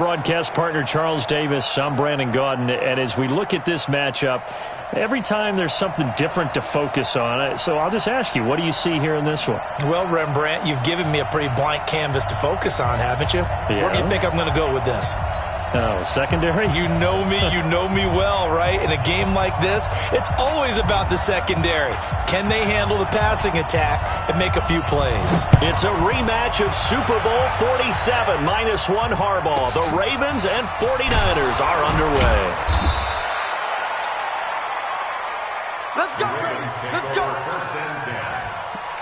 Broadcast partner Charles Davis, I'm Brandon Gaudin, and as we look at this matchup, every time there's something different to focus on. So I'll just ask you, what do you see here in this one? Well, Rembrandt, you've given me a pretty blank canvas to focus on, haven't you? Yeah. Where do you think I'm going to go with this? Oh, secondary? You know me well, right? In a game like this, it's always about the secondary. Can they handle the passing attack and make a few plays? It's a rematch of Super Bowl 47, -1 Harbaugh. The Ravens and 49ers are underway. Let's go, Ravens. Let's go. First and 10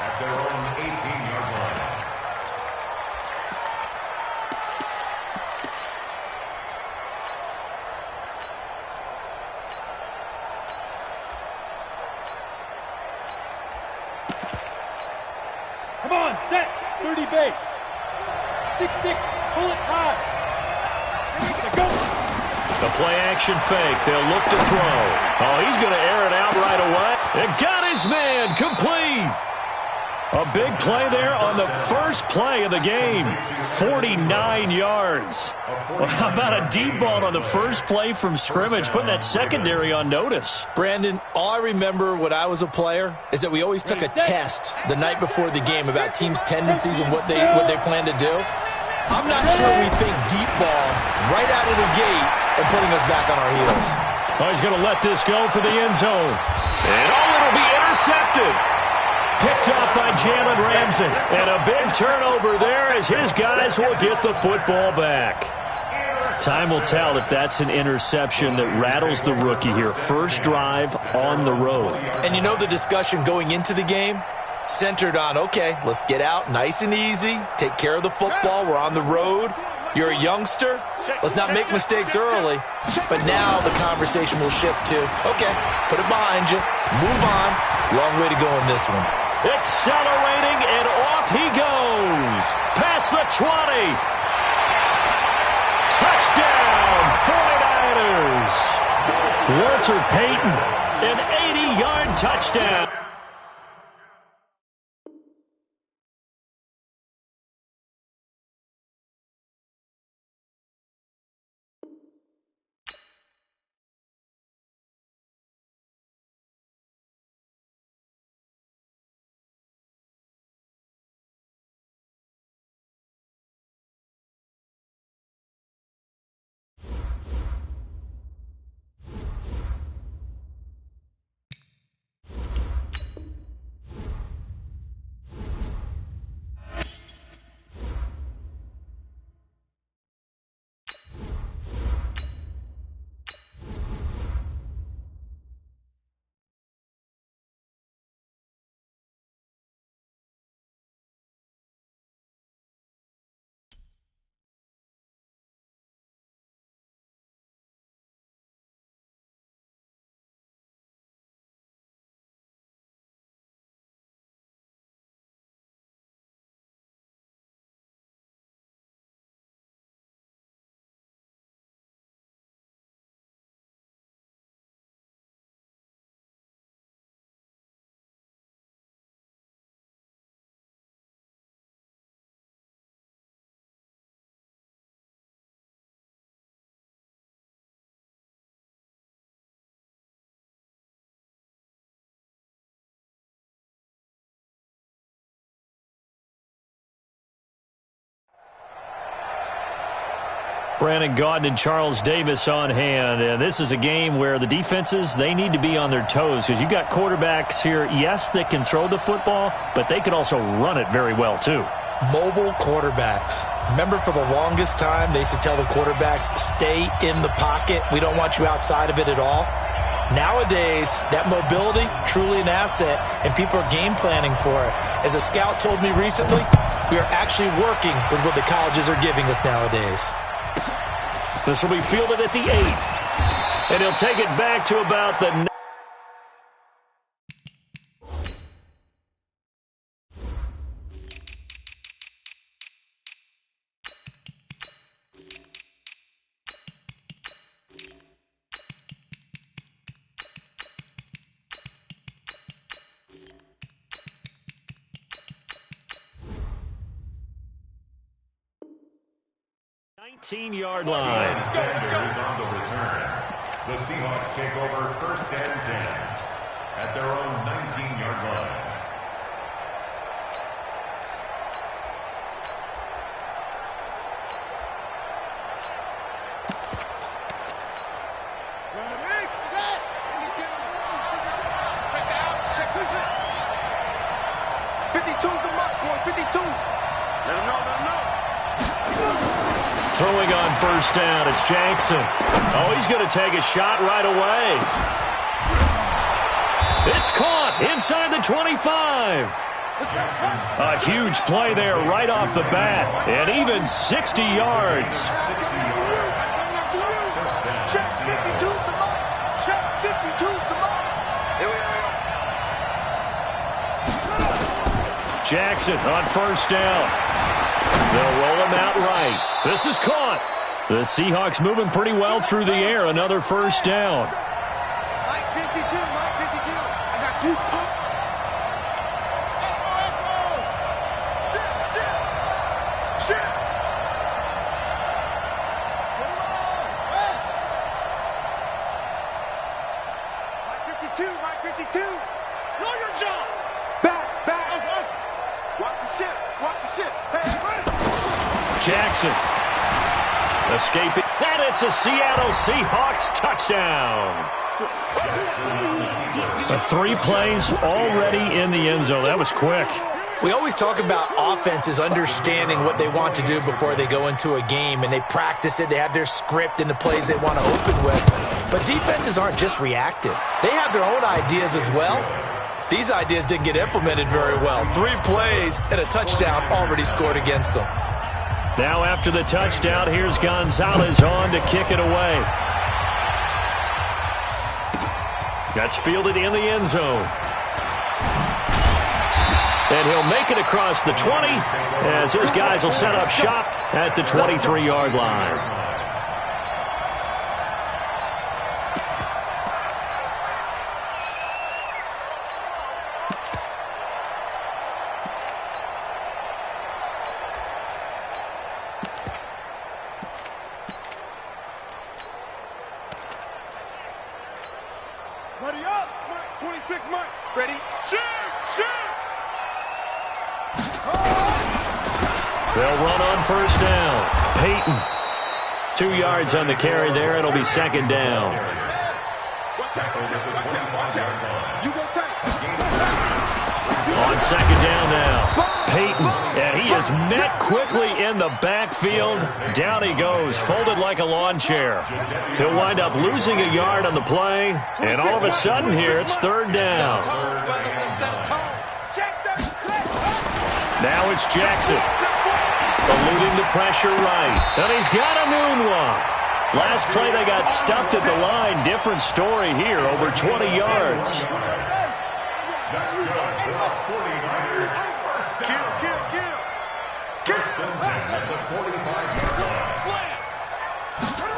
at their own 18-yard line. Come on, set, 30 base. 6-6, pull it high. Go. The play-action fake. They'll look to throw. Oh, he's going to air it out right away. It got his man complete. A big play there on the first play of the game. 49 yards. Well, how about a deep ball on the first play from scrimmage, putting that secondary on notice? Brandon, all I remember when I was a player is that we always took a test the night before the game about teams' tendencies and what they plan to do. I'm not sure we think deep ball right out of the gate and putting us back on our heels. Oh, he's going to let this go for the end zone. And it'll be intercepted. Picked up by Jalen Ramsey. And a big turnover there as his guys will get the football back. Time will tell if that's an interception that rattles the rookie here. First drive on the road. And you know the discussion going into the game? Centered on, okay, let's get out nice and easy, take care of the football, we're on the road, you're a youngster, let's not make mistakes early. But now the conversation will shift to, okay, put it behind you, move on, long way to go in this one. Accelerating, and off he goes. Past the 20. Touchdown, 49ers. Walter Payton, An 80-yard touchdown. Brandon Gaudin and Charles Davis on hand. And this is a game where the defenses, they need to be on their toes because you've got quarterbacks here, yes, that can throw the football, but they can also run it very well, too. Mobile quarterbacks. Remember, for the longest time, they used to tell the quarterbacks, stay in the pocket. We don't want you outside of it at all. Nowadays, that mobility, truly an asset, and people are game planning for it. As a scout told me recently, we are actually working with what the colleges are giving us nowadays. This will be fielded at the 8. And he'll take it back to about the 9. 18-yard line. Sanders on the return. The Seahawks take over 1st and 10 at their own 19-yard line. Throwing on 1st down, it's Jackson. Oh, he's going to take a shot right away. It's caught inside the 25. A huge play there right off the bat, and even 60 yards. Check 52's the mark. Check 52's the mark. Here we are. Jackson on 1st down. They'll roll him out right. This is caught. The Seahawks moving pretty well through the air. Another 1st down. Mike 52, Mike 52. I got you. Shit. Mike 52. Know your job. Back. Watch the shit. Hey, Jackson escaping, and it's a Seattle Seahawks touchdown. 3 plays already in the end zone. That was quick. We always talk about offenses understanding what they want to do before they go into a game, and they practice it. They have their script and the plays they want to open with. But defenses aren't just reactive. They have their own ideas as well. These ideas didn't get implemented very well. 3 plays and a touchdown already scored against them. Now after the touchdown, here's Gonzalez on to kick it away. That's fielded in the end zone. And he'll make it across the 20 as his guys will set up shop at the 23-yard line. Ready up. 26 Mike. Ready. Shoot. They'll run on 1st down. Peyton. 2 yards on the carry there. It'll be 2nd down. On 2nd down now. Peyton. And he is met quickly in the backfield. Down he goes, folded like a lawn chair. He'll wind up losing a yard on the play. And all of a sudden here, it's 3rd down. Now it's Jackson. Eluding the pressure right. And he's got a moonwalk. Last play they got stuffed at the line. Different story here, over 20 yards.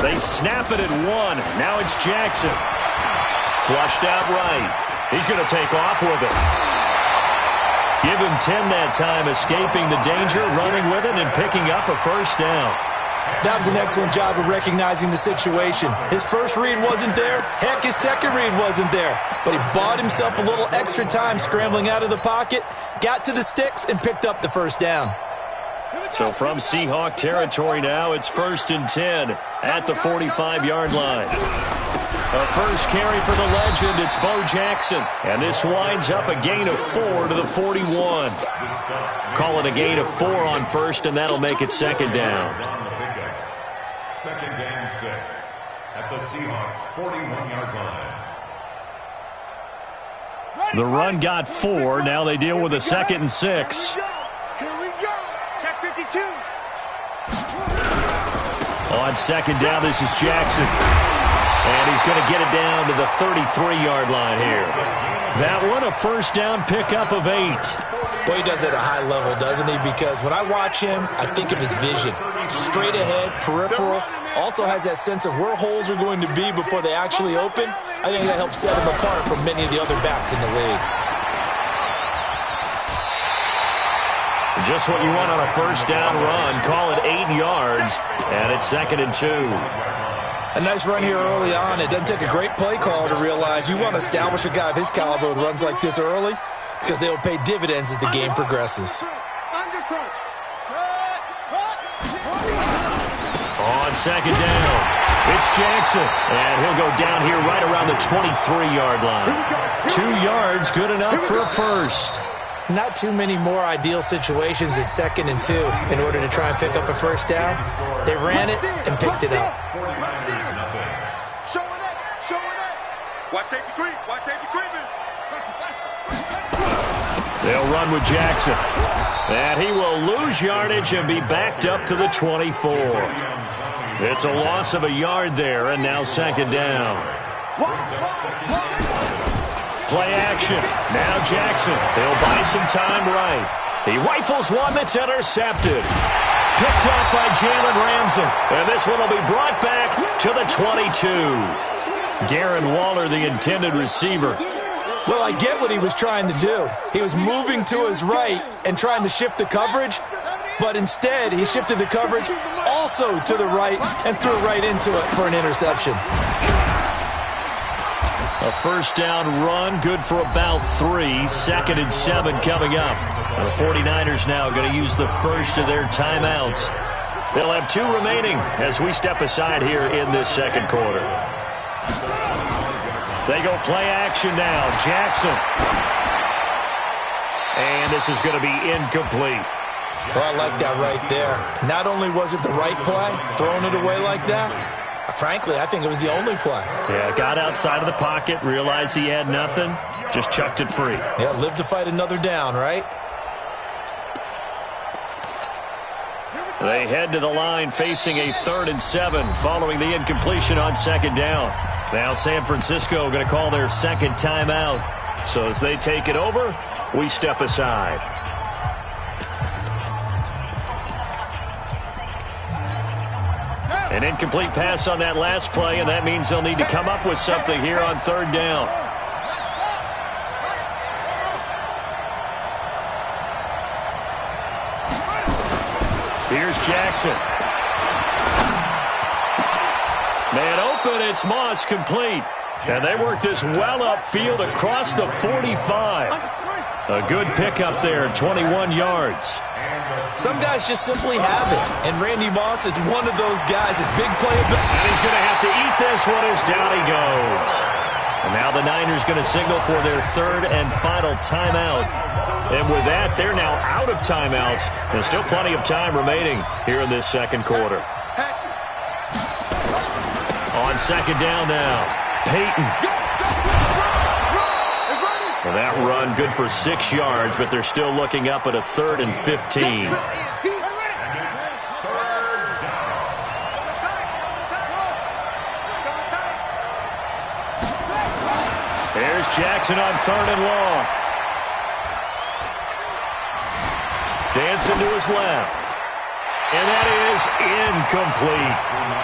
They snap it at 1. Now it's Jackson. Flushed out right. He's going to take off with it. Give him 10 that time, escaping the danger, running with it, and picking up a 1st down. That was an excellent job of recognizing the situation. His first read wasn't there. Heck, his second read wasn't there. But he bought himself a little extra time scrambling out of the pocket, got to the sticks, and picked up the 1st down. So from Seahawk territory now, it's 1st and 10 at the 45-yard line. A first carry for the legend, it's Bo Jackson. And this winds up a gain of 4 to the 41. Call it a gain of 4 on 1st, and that'll make it 2nd down. 2nd and 6 at the Seahawks 41-yard line. The run got 4. Now they deal with a 2nd and 6. Here we go. Check 52. On 2nd down, this is Jackson. And he's going to get it down to the 33-yard line here. That one, a 1st down pickup of 8. Boy, he does it at a high level, doesn't he? Because when I watch him, I think of his vision. Straight ahead, peripheral. Also has that sense of where holes are going to be before they actually open. I think that helps set him apart from many of the other backs in the league. Just what you want on a first down run. Call it 8 yards, and it's 2nd and 2. A nice run here early on. It doesn't take a great play caller to realize you want to establish a guy of his caliber with runs like this early because they will pay dividends as the game progresses. On 2nd down, it's Jackson, and he'll go down here right around the 23-yard line. 2 yards, good enough for a first. Not too many more ideal situations at 2nd and 2 in order to try and pick up a first down. They ran it and picked it up. Watch safety creep. Watch safety creeping. They'll run with Jackson. And he will lose yardage and be backed up to the 24. It's a loss of a yard there, and now 2nd down. Play action. Now Jackson. He'll buy some time right. He rifles one that's intercepted. Picked up by Jalen Ramsey. And this one will be brought back to the 22. Darren Waller, the intended receiver. Well, I get what he was trying to do. He was moving to his right and trying to shift the coverage, but instead he shifted the coverage also to the right and threw right into it for an interception. A first down run, good for about 3. 2nd and 7 coming up. The 49ers now going to use the first of their timeouts. They'll have 2 remaining as we step aside here in this second quarter. They go play action now. Jackson. And this is going to be incomplete. Well, I like that right there. Not only was it the right play, throwing it away like that, frankly, I think it was the only play. Yeah, got outside of the pocket, realized he had nothing, just chucked it free. Yeah, live to fight another down, right? They head to the line facing a 3rd and 7 following the incompletion on 2nd down. Now San Francisco going to call their 2nd timeout. So as they take it over, we step aside. An incomplete pass on that last play, and that means they'll need to come up with something here on 3rd down. Here's Jackson. Man open, it's Moss, complete. And they work this well upfield across the 45. A good pickup there, 21 yards. Some guys just simply have it, and Randy Moss is one of those guys. His big playability. And he's going to have to eat this one as down he goes. And now the Niners going to signal for their 3rd and final timeout. And with that, they're now out of timeouts. There's still plenty of time remaining here in this second quarter. On 2nd down now, Peyton. Well, that run good for 6 yards, but they're still looking up at a 3rd and 15. There's Jackson on 3rd and long. Dancing to his left. And that is incomplete.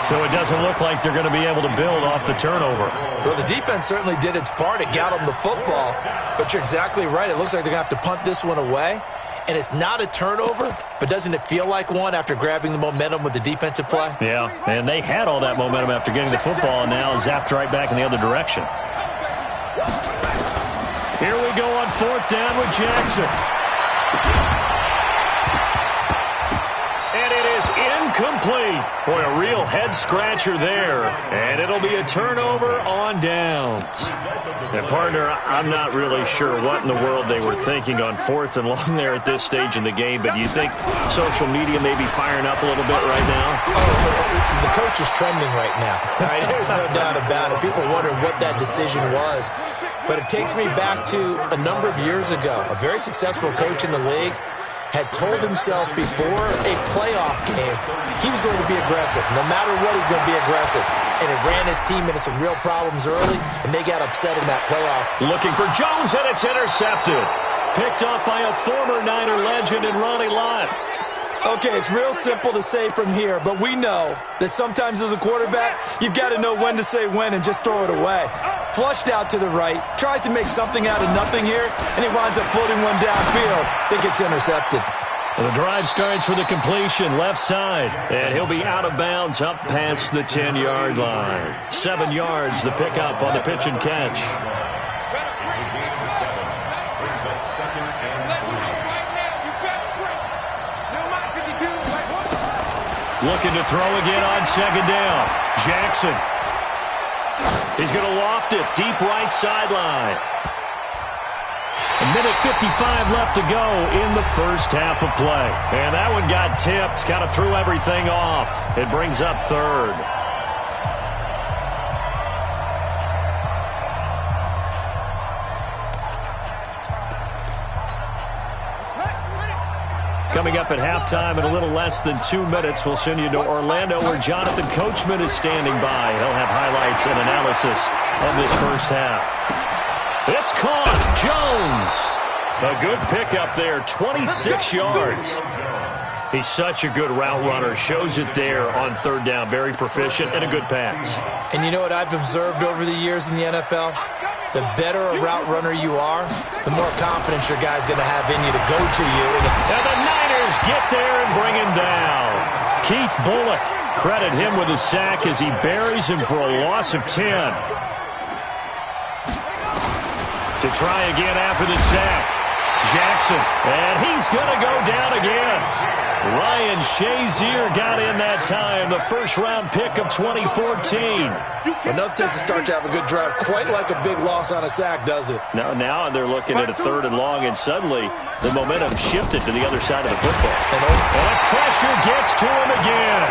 So it doesn't look like they're going to be able to build off the turnover. Well, the defense certainly did its part. It got them the football. But you're exactly right. It looks like they're going to have to punt this one away. And it's not a turnover, but doesn't it feel like one after grabbing the momentum with the defensive play? Yeah, and they had all that momentum after getting the football, and now zapped right back in the other direction. Here we go on 4th down with Jackson. And it is incomplete. Boy, a real head-scratcher there. And it'll be a turnover on downs. And, partner, I'm not really sure what in the world they were thinking on 4th and long there at this stage in the game, but you think social media may be firing up a little bit right now? Oh, the coach is trending right now. All right, there's no doubt about it. People wonder what that decision was. But it takes me back to a number of years ago. A very successful coach in the league had told himself before a playoff game he was going to be aggressive. No matter what, he's going to be aggressive. And it ran his team into some real problems early, and they got upset in that playoff. Looking for Jones, and it's intercepted. Picked off by a former Niner legend in Ronnie Lott. Okay, it's real simple to say from here, but we know that sometimes as a quarterback, you've got to know when to say when and just throw it away. Flushed out to the right, tries to make something out of nothing here, and he winds up floating one downfield that gets intercepted. The drive starts with a completion left side, and he'll be out of bounds up past the 10-yard line. 7 yards, the pickup on the pitch and catch. It's a gain of 7. Brings up 2nd and 3. Looking to throw again on 2nd down. Jackson. He's going to loft it deep right sideline. A minute 55 left to go in the first half of play. And that one got tipped, kind of threw everything off. It brings up 3rd. Coming up at halftime in a little less than 2 minutes, we'll send you to Orlando where Jonathan Coachman is standing by. He'll have highlights and analysis of this first half. It's caught. Jones. A good pickup there, 26 yards. He's such a good route runner. Shows it there on 3rd down. Very proficient and a good pass. And you know what I've observed over the years in the NFL? The better a route runner you are, the more confidence your guy's going to have in you to go to you. And the Niners get there and bring him down. Keith Bullock, credit him with a sack as he buries him for a loss of 10. To try again after the sack. Jackson, and he's going to go down again. Ryan Shazier got in that time, the first-round pick of 2014. Enough takes to start to have a good drive, quite like a big loss on a sack, does it? Now they're looking at a 3rd and long, and suddenly the momentum shifted to the other side of the football. And the pressure gets to him again.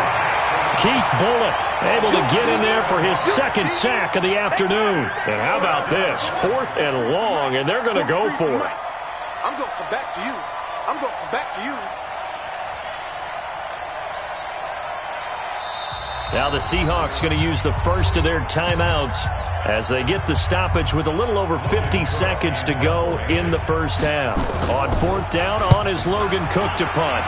Keith Bullock able to get in there for his 2nd sack of the afternoon. And how about this? 4th and long, and they're going to go for it. I'm going to come back to you. I'm going to come back to you. Now the Seahawks going to use the first of their timeouts as they get the stoppage with a little over 50 seconds to go in the first half. On 4th down, on is Logan Cook to punt.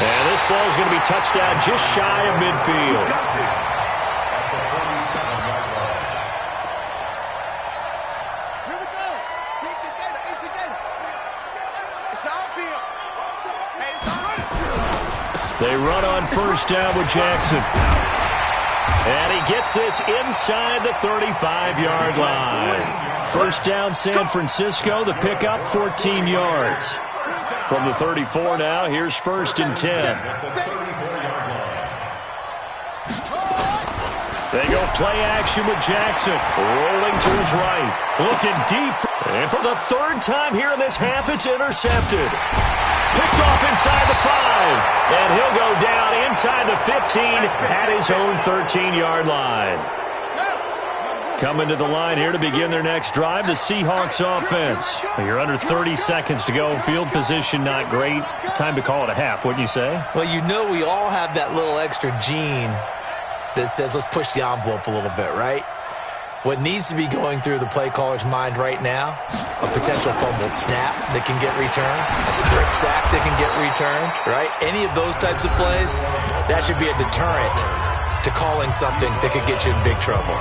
And this ball is going to be touched down just shy of midfield. They run on 1st down with Jackson. And he gets this inside the 35-yard line. 1st down, San Francisco. The pickup, 14 yards. From the 34 now, here's 1st and 10. They go play action with Jackson. Rolling to his right. Looking deep. And for the 3rd time here in this half, it's intercepted. Picked off inside the 5. And he'll go down inside the 15 at his own 13-yard line. Coming to the line here to begin their next drive, the Seahawks offense. You're under 30 seconds to go. Field position not great. Time to call it a half, wouldn't you say? Well, you know we all have that little extra gene that says let's push the envelope a little bit, right? What needs to be going through the play caller's mind right now, a potential fumbled snap that can get returned, a strip sack that can get returned, right? Any of those types of plays, that should be a deterrent to calling something that could get you in big trouble.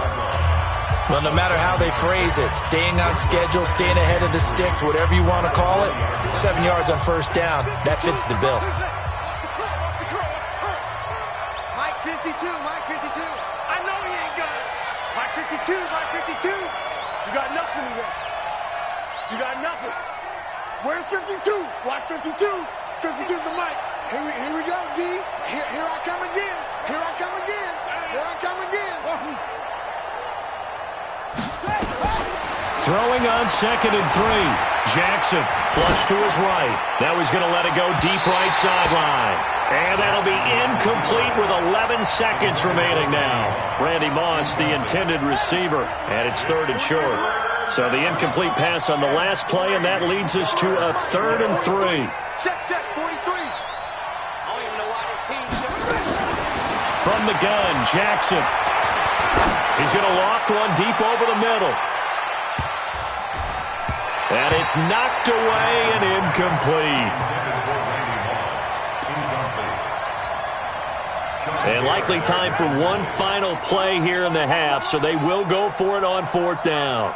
Well, no matter how they phrase it, staying on schedule, staying ahead of the sticks, whatever you want to call it, 7 yards on 1st down, that fits the bill. Mike 52, Mike 52. I know he ain't got it. Mike 52, Mike 52. You got nothing today. You got nothing. Where's 52? Watch 52. 52's the mic. Here we go, D. Here I come again. Here I come again. Here I come again. Throwing on 2nd and 3. Jackson flush to his right. Now he's going to let it go deep right sideline. And that'll be incomplete with 11 seconds remaining now. Randy Moss, the intended receiver, and it's 3rd and short. So the incomplete pass on the last play, and that leads us to a 3rd and 3. Check, 43. I don't even know why this team From the gun, Jackson. He's going to loft one deep over the middle. And it's knocked away and incomplete. And likely time for one final play here in the half, so they will go for it on 4th down.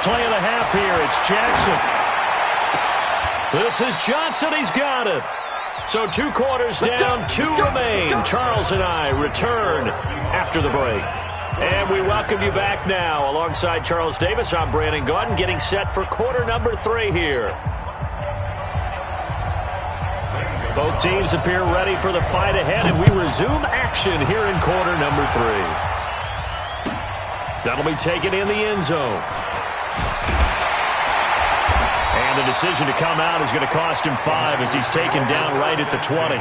play of the half here. It's Jackson. This is Johnson. He's got it. So 2 quarters down, 2 remain. Charles and I return after the break. And we welcome you back now. Alongside Charles Davis, I'm Brandon Gaudin, getting set for quarter number 3 here. Both teams appear ready for the fight ahead, and we resume action here in quarter number 3. That'll be taken in the end zone. And the decision to come out is going to cost him 5 as he's taken down right at the 20.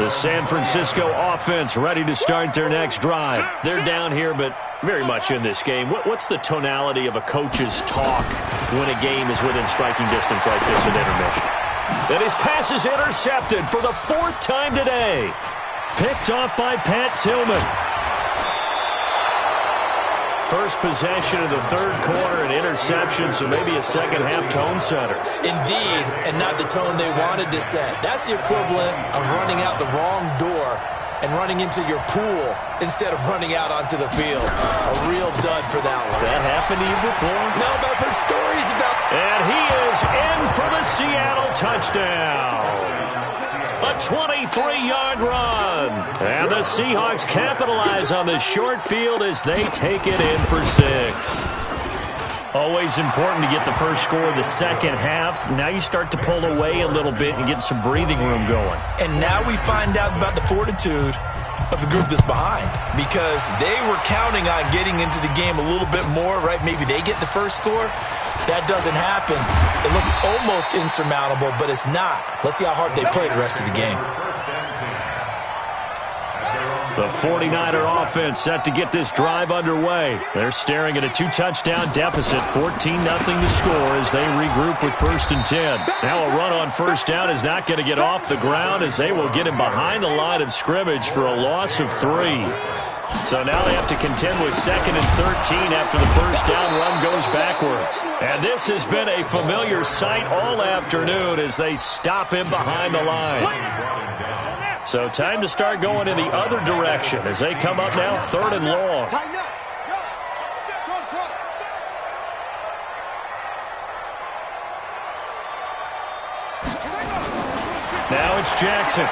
The San Francisco offense ready to start their next drive. They're down here, but very much in this game. What's the tonality of a coach's talk when a game is within striking distance like this at intermission? And his pass is intercepted for the 4th time today. Picked off by Pat Tillman. First possession of the 3rd quarter, an interception, so maybe a second-half tone setter. Indeed, and not the tone they wanted to set. That's the equivalent of running out the wrong door and running into your pool instead of running out onto the field. A real dud for that one. Has that happened to you before? No, but I've heard stories about... And he is in for the Seattle touchdown. A 23-yard run. And the Seahawks capitalize on the short field as they take it in for 6. Always important to get the first score of the second half. Now you start to pull away a little bit and get some breathing room going. And now we find out about the fortitude of the group that's behind, because they were counting on getting into the game a little bit more, right? Maybe they get the first score. That doesn't happen. It looks almost insurmountable, but it's not. Let's see how hard they play the rest of the game. The 49er offense set to get this drive underway. They're staring at a 2-touchdown deficit, 14-0 to score as they regroup with 1st and 10. Now a run on 1st down is not going to get off the ground as they will get him behind the line of scrimmage for a loss of 3. So now they have to contend with 2nd and 13 after the 1st down run goes backwards. And this has been a familiar sight all afternoon as they stop him behind the line. So time to start going in the other direction as they come up now 3rd and long. Now it's Jackson.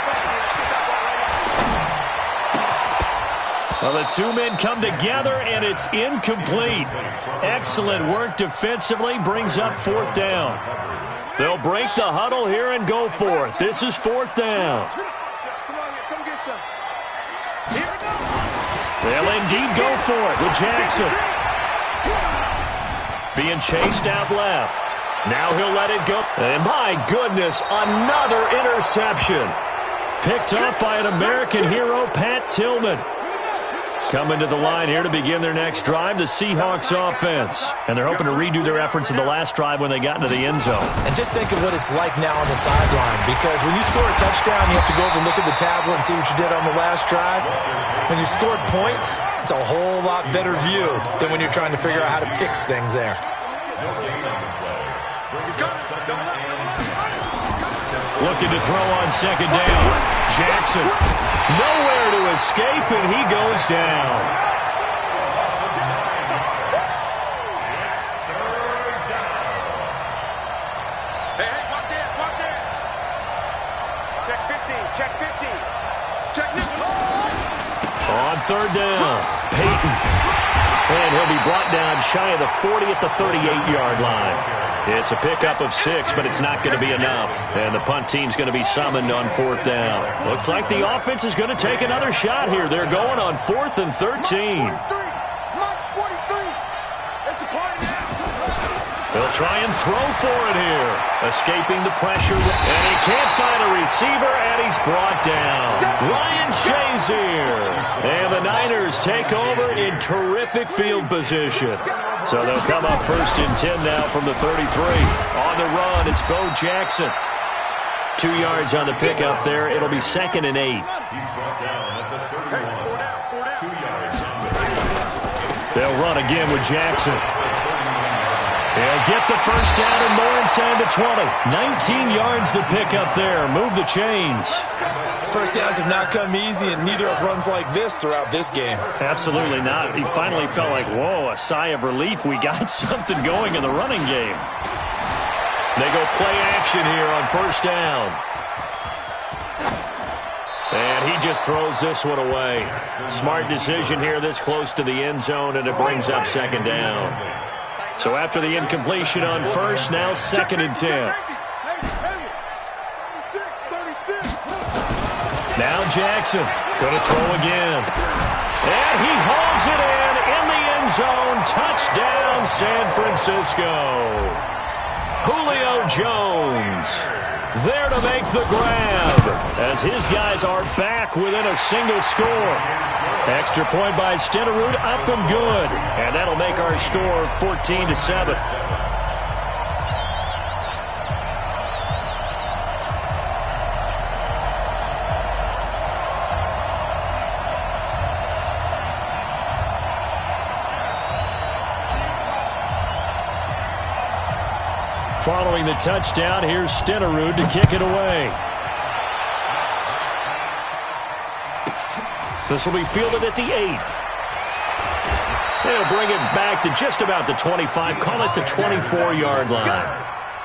Well, the 2 men come together, and it's incomplete. Excellent work defensively, brings up 4th down. They'll break the huddle here and go for it. This is 4th down. They'll indeed go for it with Jackson. Being chased out left. Now he'll let it go. And my goodness, another interception. Picked off by an American hero, Pat Tillman. Coming to the line here to begin their next drive, the Seahawks offense. And they're hoping to redo their efforts in the last drive when they got into the end zone. And just think of what it's like now on the sideline, because when you score a touchdown, you have to go over and look at the tablet and see what you did on the last drive. When you scored points, it's a whole lot better view than when you're trying to figure out how to fix things there. Looking to throw on 2nd down. Jackson. Nowhere to escape, and he goes down. Hey, watch it, watch it. Check 50, check 50. Check 50. On 3rd down, Peyton. And he'll be brought down shy of the 40 at the 38-yard line. It's a pickup of 6, but it's not going to be enough. And the punt team's going to be summoned on 4th down. Looks like the offense is going to take another shot here. They're going on 4th and 13. They'll try and throw for it here. Escaping the pressure. And he can't find a receiver, and he's brought down. Ryan Shazier. And the Niners take over in terrific field position. So they'll come up 1st and 10 now from the 33. On the run, it's Bo Jackson. 2 yards on the pickup there. It'll be 2nd and 8. He's brought down at the 31. 2 yards on the pickup. They'll run again with Jackson. He'll get the 1st down and more inside the 20. 19 yards the pickup there. Move the chains. First downs have not come easy, and neither have runs like this throughout this game. Absolutely not. He finally felt like, whoa, a sigh of relief. We got something going in the running game. They go play action here on first down. And he just throws this one away. Smart decision here this close to the end zone, and it brings up second down. So after the incompletion on first, now second and 10. Now Jackson going to throw again. And he hauls it in the end zone. Touchdown, San Francisco. Julio Jones there to make the grab as his guys are back within a single score. Extra point by Stenerud, up and good. And that'll make our score 14-7. Following the touchdown, here's Stenerud to kick it away. This will be fielded at the 8. They'll bring it back to just about the 25, call it the 24-yard line.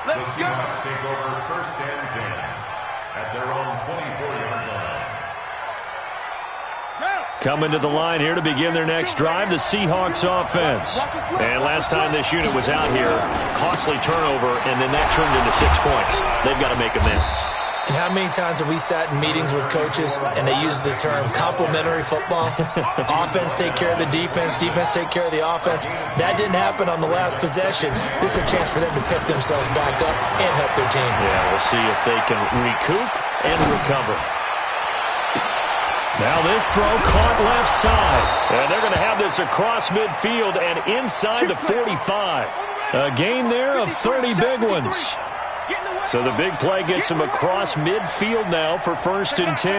The Seahawks take over first and 10 at their own 24-yard line. Coming to the line here to begin their next drive, the Seahawks offense. And last time this unit was out here, costly turnover, and then that turned into 6 points. They've got to make amends. And how many times have we sat in meetings with coaches and they use the term complementary football? Offense take care of the defense, defense take care of the offense. That didn't happen on the last possession. This is a chance for them to pick themselves back up and help their team. Yeah, we'll see if they can recoup and recover. Now this throw caught left side. And they're going to have this across midfield and inside the 45. A gain there of 30 big ones. So the big play gets him across midfield now for first and 10.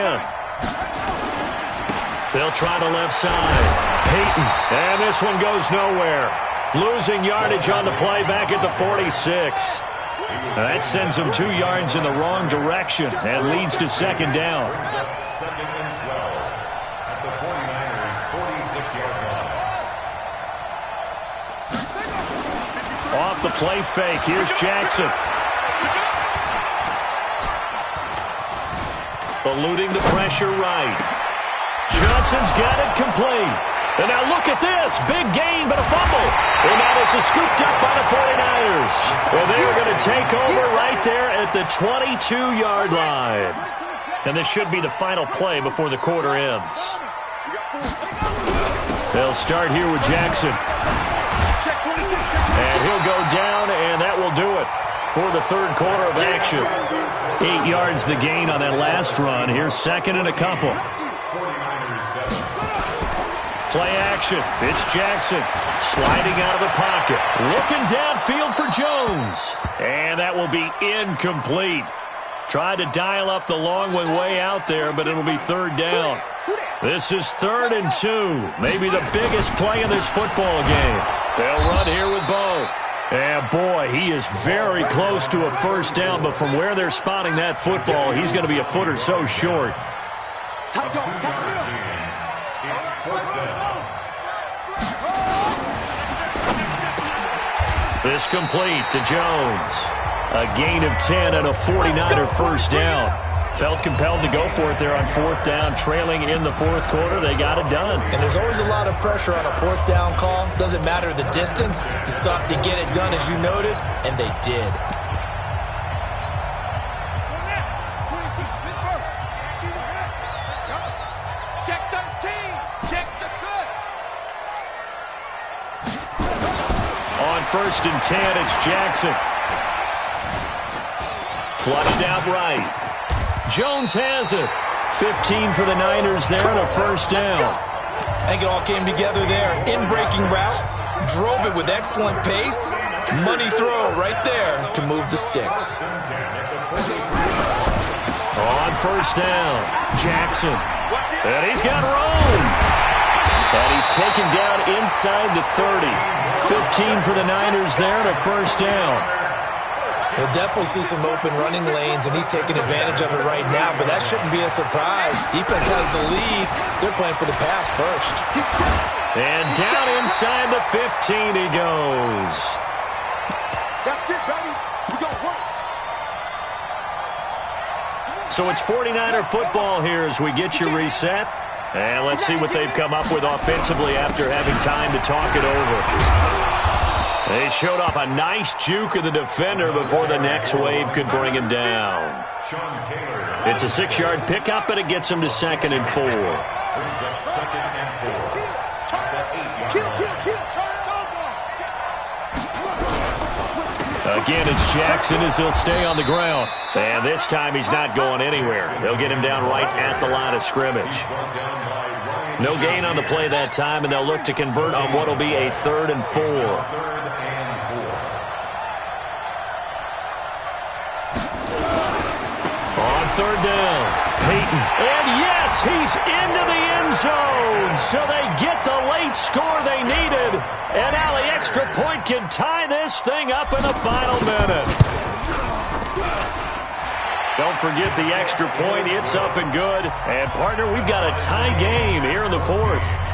They'll try the left side. Peyton. And this one goes nowhere. Losing yardage on the play back at the 46. That sends him 2 yards in the wrong direction and leads to second down. Second and 12 at the 49ers' 46-yard line. Off the play fake. Here's Jackson. Eluding the pressure right. Johnson's got it complete. And now look at this. Big gain, but a fumble. And now this is scooped up by the 49ers. And they are going to take over right there at the 22-yard line. And this should be the final play before the quarter ends. They'll start here with Jackson. And he'll go down, and that will do it for the third quarter of action. 8 yards the gain on that last run. Here's second and a couple. Play action. It's Jackson sliding out of the pocket. Looking downfield for Jones. And that will be incomplete. Tried to dial up the long one way out there, but it'll be third down. This is 3rd and 2. Maybe the biggest play in this football game. They'll run here with Bo. And boy, he is very close to a first down, but from where they're spotting that football, he's going to be a foot or so short. This complete to Jones. A gain of 10 and a 49er first down. Felt compelled to go for it there on fourth down, trailing in the fourth quarter. They got it done. And there's always a lot of pressure on a fourth down call. Doesn't matter the distance. You stop to get it done, as you noted, and they did. Check 13. Check the cut. On first and 10, it's Jackson. Flushed out right. Jones has it. 15 for the Niners there and a first down. I think it all came together there. In-breaking route. Drove it with excellent pace. Money throw right there to move the sticks. On first down, Jackson. And he's got room. And he's taken down inside the 30. 15 for the Niners there and a first down. We'll definitely see some open running lanes, and he's taking advantage of it right now, but that shouldn't be a surprise. Defense has the lead. They're playing for the pass first. And down inside the 15 he goes. That's it, baby. We gonna work. So it's 49er football here as we get you reset. And let's see what they've come up with offensively after having time to talk it over. They showed off a nice juke of the defender before the next wave could bring him down. It's a 6-yard pickup, and it gets him to 2nd and 4. Brings up 2nd and 4. At the 8-yard line. Again, it's Jackson as he'll stay on the ground. And this time he's not going anywhere. They'll get him down right at the line of scrimmage. No gain on the play that time, and they'll look to convert on what will be a 3rd and 4. On 3rd down, Peyton. And yes, he's into the end zone. So they get the late score they needed. And now the extra point can tie this thing up in the final minute. Don't forget the extra point. It's up and good. And, partner, we've got a tie game here in the 4th.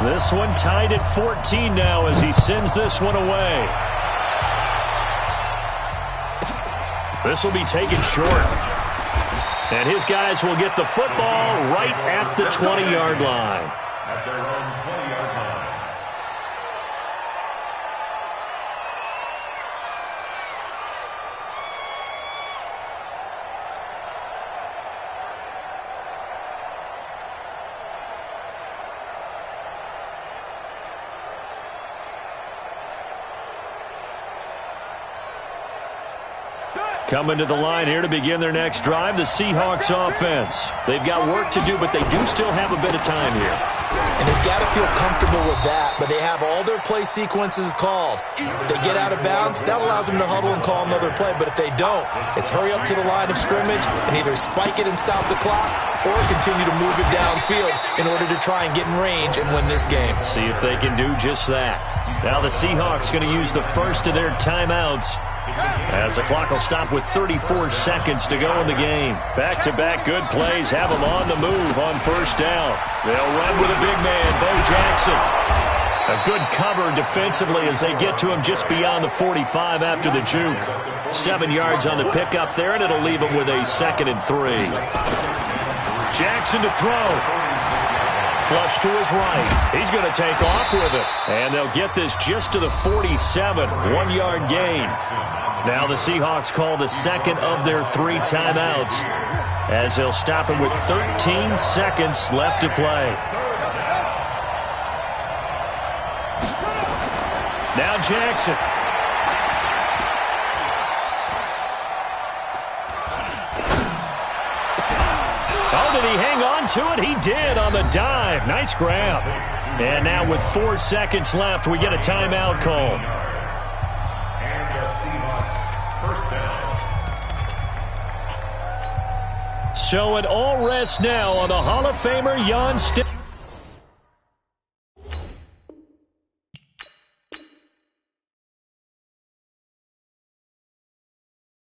This one tied at 14 now as he sends this one away. This will be taken short. And his guys will get the football right at the 20-yard line. At their own 20-yard line. Coming to the line here to begin their next drive, the Seahawks offense. They've got work to do, but they do still have a bit of time here. And they've got to feel comfortable with that, but they have all their play sequences called. If they get out of bounds, that allows them to huddle and call another play, but if they don't, it's hurry up to the line of scrimmage and either spike it and stop the clock or continue to move it downfield in order to try and get in range and win this game. See if they can do just that. Now the Seahawks going to use the first of their timeouts as the clock will stop with 34 seconds to go in the game. Back-to-back good plays have them on the move on 1st down. They'll run with a big man, Bo Jackson. A good cover defensively as they get to him just beyond the 45 after the juke. 7 yards on the pickup there, and it'll leave him with a 2nd and 3. Jackson to throw. Flush to his right. He's going to take off with it. And they'll get this just to the 47. 1-yard gain. Now the Seahawks call the 2nd of their 3 timeouts as they'll stop it with 13 seconds left to play. Now Jackson. Oh, did he hang on to it? He did on the dive. Nice grab. And now with 4 seconds left, we get a timeout call. And the Seahawks, 1st down. So it all rests now on the Hall of Famer Jan Stick.